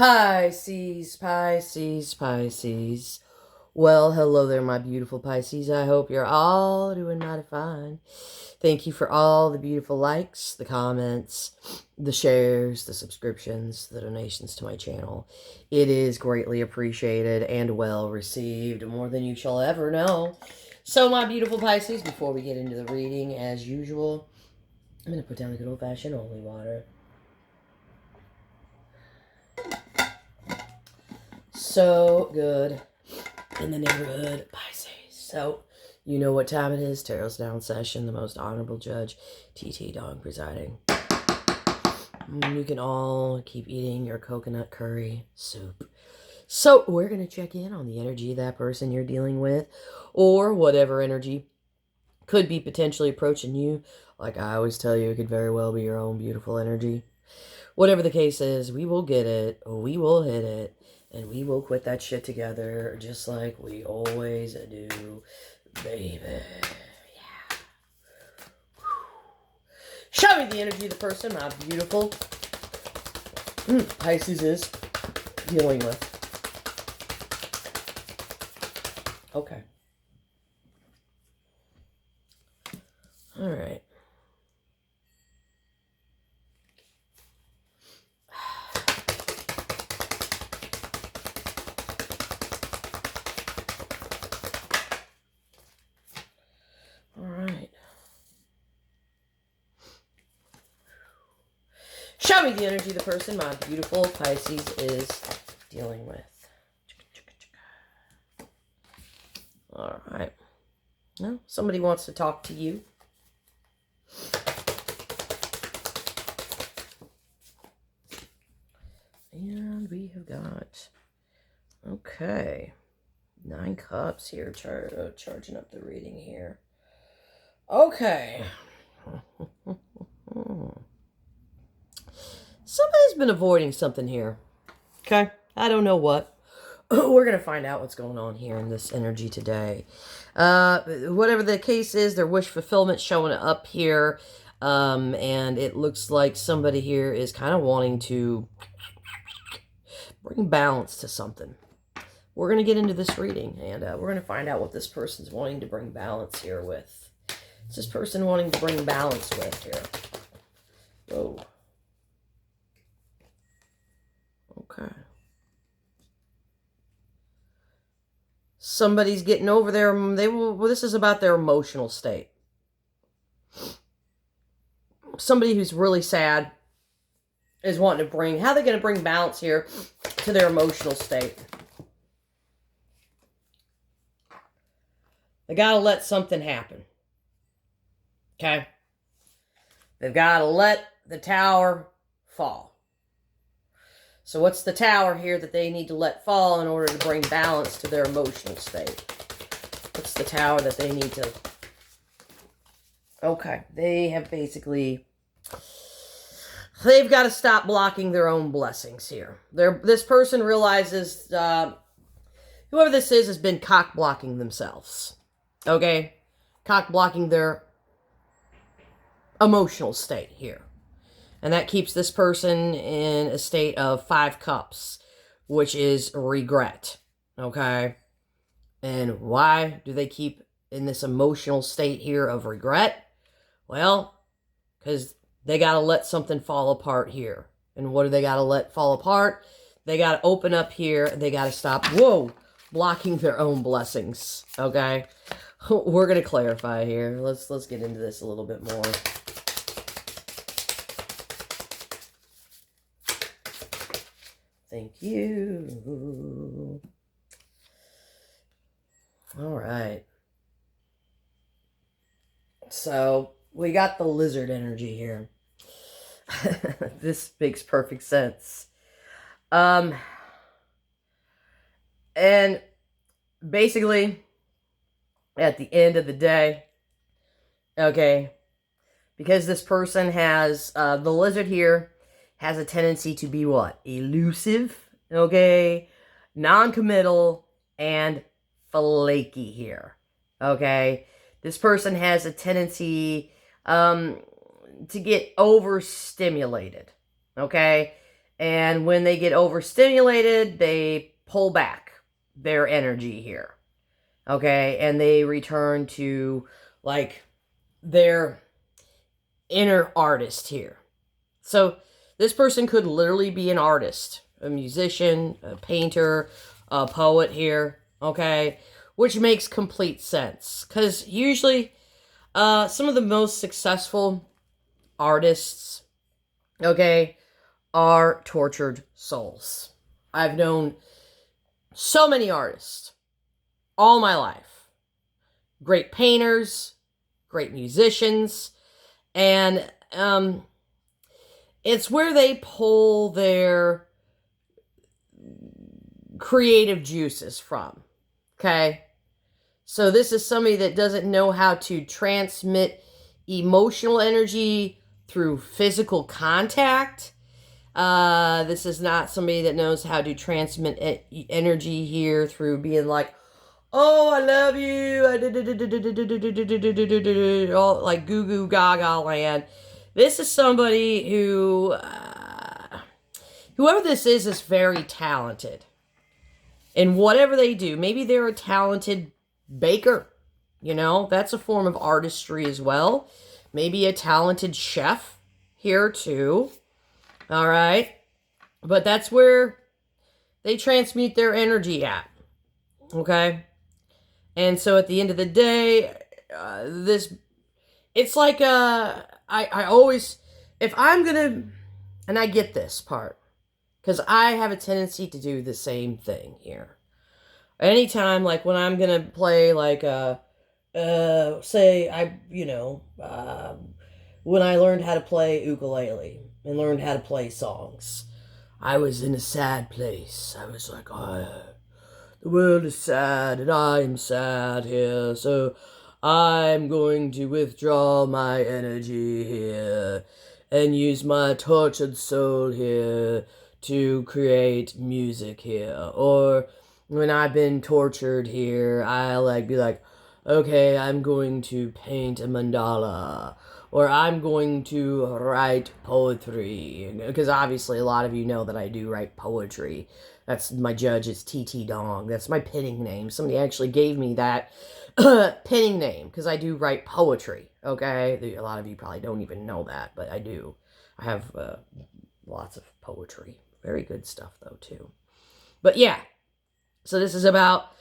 Pisces, Pisces, Pisces. Well, hello there, my beautiful Pisces. I hope you're all doing mighty fine. Thank you for all the beautiful likes, the comments, the shares, the subscriptions, the donations to my channel. It is greatly appreciated and well received, more than you shall ever know. So, my beautiful Pisces, before we get into the reading, as usual, I'm going to put down the good old-fashioned holy water. So good in the neighborhood, Pisces. So, you know what time it is. Tarot's down session. The most honorable judge, TT Dog, presiding. You can all keep eating your coconut curry soup. So, we're going to check in on the energy of that person you're dealing with, or whatever energy could be potentially approaching you. Like I always tell you, it could very well be your own beautiful energy. Whatever the case is, we will get it, we will hit it, and we will quit that shit together, just like we always do, baby. Yeah. Show me the energy of the person my beautiful Pisces is dealing with. Okay. All right. All right. Show me the energy of the person my beautiful Pisces is dealing with. All right. Well, somebody wants to talk to you. And we have got, okay, 9 cups here, charging up the reading here. Okay. Somebody's been avoiding something here. Okay. I don't know what. We're going to find out what's going on here in this energy today. Whatever the case is, their wish fulfillment showing up here. And it looks like somebody here is kind of wanting to bring balance to something. We're going to get into this reading, and we're going to find out what this person's wanting to bring balance here with. What's this person wanting to bring balance with here? Whoa. Okay. Somebody's getting over their, well, this is about their emotional state. Somebody who's really sad is wanting to bring, how are they going to bring balance here to their emotional state? They got to let something happen. Okay? They've got to let the tower fall. So what's the tower here that they need to let fall in order to bring balance to their emotional state? What's the tower that they need to... Okay, they have basically... They've got to stop blocking their own blessings here. This person realizes... whoever this is has been cock-blocking themselves. Okay? Cock-blocking their emotional state here. And that keeps this person in a state of 5 cups, which is regret. Okay? And why do they keep in this emotional state here of regret? Well, because they got to let something fall apart here. And what do they got to let fall apart? They got to open up here. They got to stop, blocking their own blessings. Okay? We're going to clarify here. Let's get into this a little bit more. Thank you. All right. So, we got the lizard energy here. This makes perfect sense. And basically, at the end of the day, okay, because this person has, the lizard here has a tendency to be what? Elusive, okay? Non-committal, and flaky here, okay? This person has a tendency to get overstimulated, okay? And when they get overstimulated, they pull back their energy here. Okay? And they return to, like, their inner artist here. So this person could literally be an artist, a musician, a painter, a poet here, okay? Which makes complete sense. Because usually some of the most successful artists, okay, are tortured souls. I've known so many artists all my life. Great painters, great musicians, and it's where they pull their creative juices from, okay? So this is somebody that doesn't know how to transmit emotional energy through physical contact. This is not somebody that knows how to transmit energy here through being like, oh, I love you, all like goo goo gaga land. This is somebody who, whoever this is very talented in whatever they do. Maybe they're a talented baker, you know, that's a form of artistry as well. Maybe a talented chef here too. All right. But that's where they transmute their energy at. Okay. And so at the end of the day, it's like, I always, if I'm going to, and I get this part, because I have a tendency to do the same thing here. Anytime, like when I'm going to play like, say when I learned how to play ukulele and learned how to play songs, I was in a sad place. I was like, oh, the world is sad and I'm sad here, so I'm going to withdraw my energy here and use my tortured soul here to create music here. Or when I've been tortured here, I'll be like, okay, I'm going to paint a mandala, or I'm going to write poetry, because obviously a lot of you know that I do write poetry. That's my judge, it's TT Dong. That's my pinning name. Somebody actually gave me that pinning name because I do write poetry, okay? A lot of you probably don't even know that, but I do. I have lots of poetry. Very good stuff, though, too. But yeah, so this is about...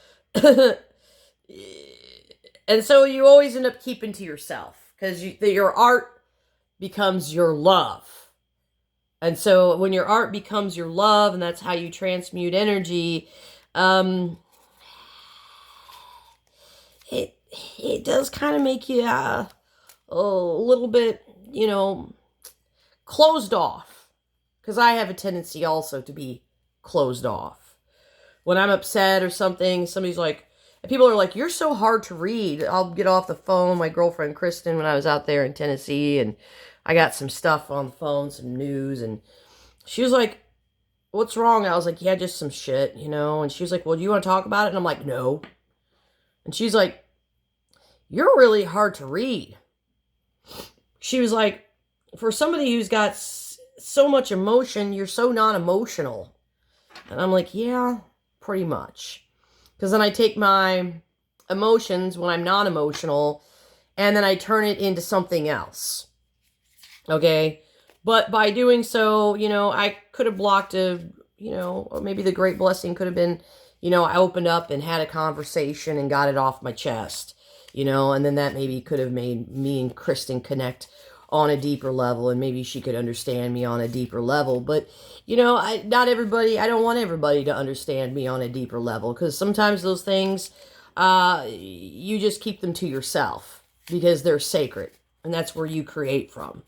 and so you always end up keeping to yourself because your art becomes your love. And so when your art becomes your love, and that's how you transmute energy, it does kind of make you a little bit, closed off. Because I have a tendency also to be closed off. When I'm upset or something, somebody's like, people are like, you're so hard to read. I'll get off the phone. My girlfriend Kristen, when I was out there in Tennessee, and I got some stuff on the phone, some news, and she was like, what's wrong? I was like, yeah, just some shit, and she was like, well, do you want to talk about it? And I'm like, no. And she's like, you're really hard to read. She was like, for somebody who's got so much emotion, you're so non-emotional. And I'm like, yeah, pretty much. Because then I take my emotions when I'm non-emotional, and then I turn it into something else. Okay? But by doing so, I could have blocked or maybe the great blessing could have been, I opened up and had a conversation and got it off my chest, and then that maybe could have made me and Kristen connect on a deeper level, and maybe she could understand me on a deeper level. But, not everybody, I don't want everybody to understand me on a deeper level, because sometimes those things, you just keep them to yourself, because they're sacred, and that's where you create from.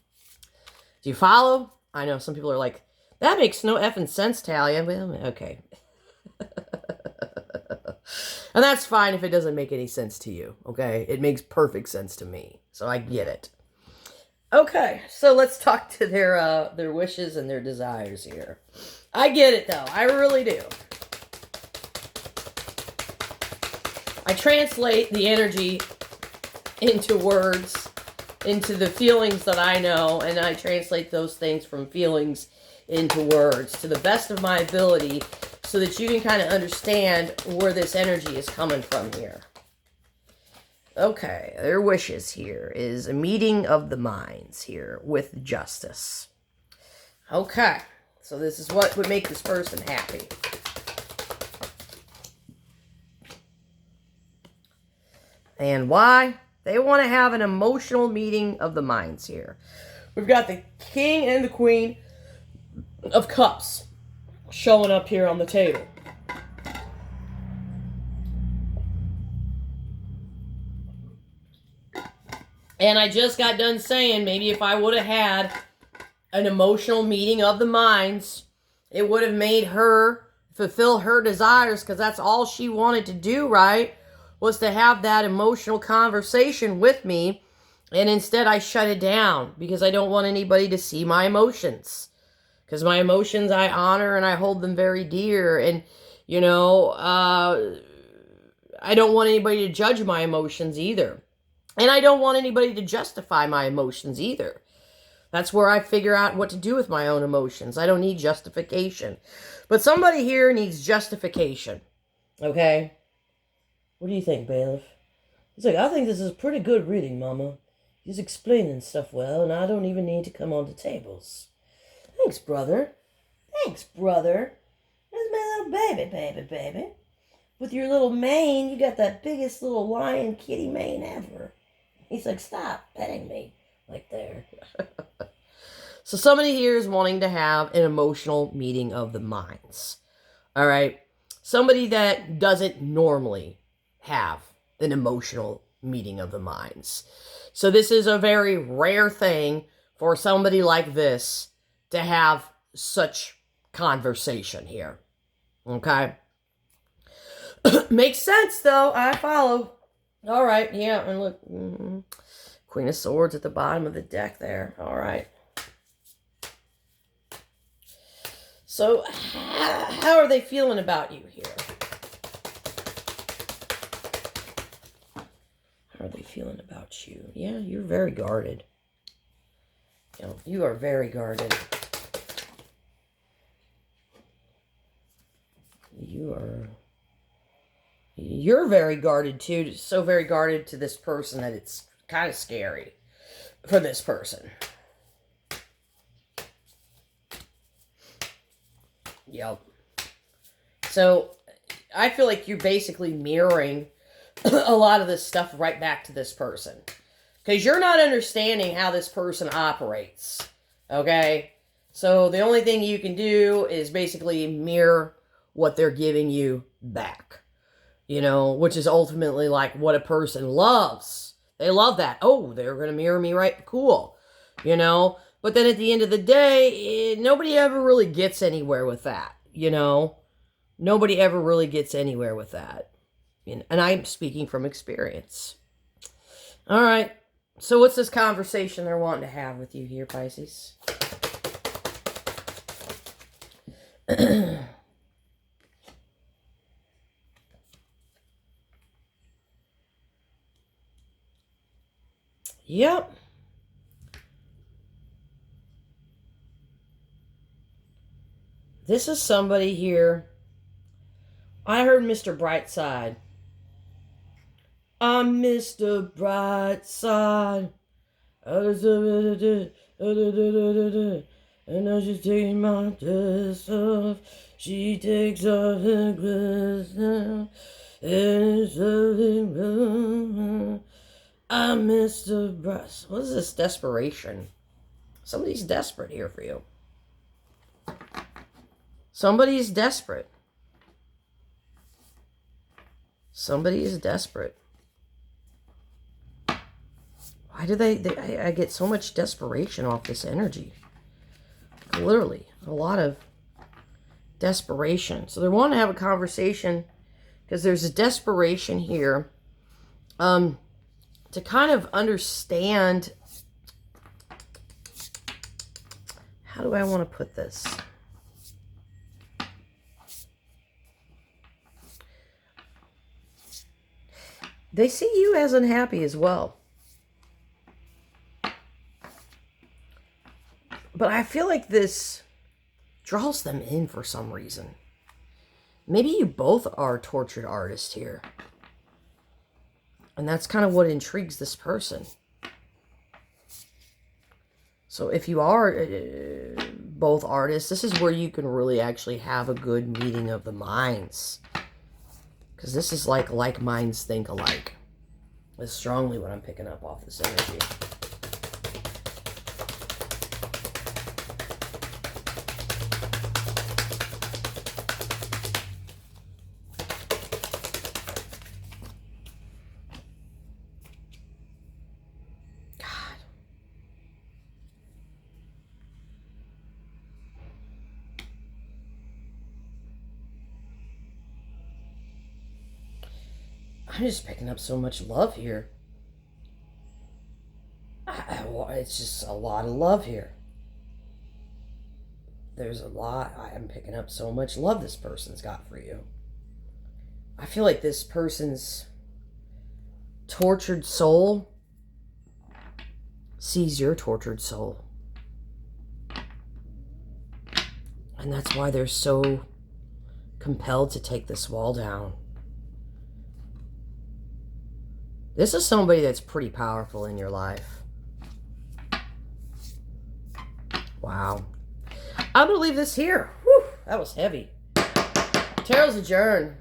Do you follow? I know some people are like, that makes no effing sense, Talia. Well, okay. And that's fine if it doesn't make any sense to you, okay? It makes perfect sense to me, so I get it. Okay, so let's talk to their wishes and their desires here. I get it, though. I really do. I translate the energy into words, into the feelings that I know, and I translate those things from feelings into words to the best of my ability so that you can kind of understand where this energy is coming from here. Okay, their wishes here is a meeting of the minds here with justice. Okay, so this is what would make this person happy. And why? They want to have an emotional meeting of the minds here. We've got the King and the Queen of Cups showing up here on the table. And I just got done saying maybe if I would have had an emotional meeting of the minds, it would have made her fulfill her desires, because that's all she wanted to do, right? Was to have that emotional conversation with me. And instead I shut it down because I don't want anybody to see my emotions. Because my emotions I honor and I hold them very dear. And, you know, I don't want anybody to judge my emotions either. And I don't want anybody to justify my emotions either. That's where I figure out what to do with my own emotions. I don't need justification. But somebody here needs justification. Okay? What do you think, Bailiff? He's like, I think this is a pretty good reading, Mama. He's explaining stuff well, and I don't even need to come on the tables. Thanks, brother. Thanks, brother. There's my little baby. With your little mane, you got that biggest little lion kitty mane ever. He's like, stop petting me. Like there. So somebody here is wanting to have an emotional meeting of the minds. All right? Somebody that doesn't normally have an emotional meeting of the minds. So this is a very rare thing for somebody like this to have such conversation here. Okay? Makes sense, though. I follow. All right, yeah, and look, Queen of Swords at the bottom of the deck there. All right. So, how are they feeling about you here? How are they feeling about you? Yeah, you're very guarded. You know, you are very guarded. You're very guarded too. So very guarded to this person that it's kind of scary for this person. Yep. So I feel like you're basically mirroring a lot of this stuff right back to this person. Because you're not understanding how this person operates. Okay? So the only thing you can do is basically mirror what they're giving you back. You know, which is ultimately like what a person loves. They love that. Oh, they're going to mirror me, right? Cool. You know? But then at the end of the day, nobody ever really gets anywhere with that. You know? Nobody ever really gets anywhere with that. And I'm speaking from experience. All right. So what's this conversation they're wanting to have with you here, Pisces? Yep. This is somebody here. I heard Mr. Brightside. I'm Mr. Brightside. And now she's taking my dress off. She takes off her dress now. And it's something wrong. I'm Mr. Bright. What is this desperation? Somebody's desperate here for you. Somebody's desperate. Somebody is desperate. Why do I get so much desperation off this energy? Literally, a lot of desperation. So they want to have a conversation because there's a desperation here to kind of understand. How do I want to put this? They see you as unhappy as well. But I feel like this draws them in for some reason. Maybe you both are tortured artists here. And that's kind of what intrigues this person. So if you are both artists, this is where you can really actually have a good meeting of the minds. Because this is like minds think alike. That's strongly what I'm picking up off this energy. I'm just picking up so much love here. It's just a lot of love here. There's a lot. I'm picking up so much love this person's got for you. I feel like this person's tortured soul sees your tortured soul. And that's why they're so compelled to take this wall down. This is somebody that's pretty powerful in your life. Wow. I'm going to leave this here. Whew, that was heavy. Tarot's adjourned.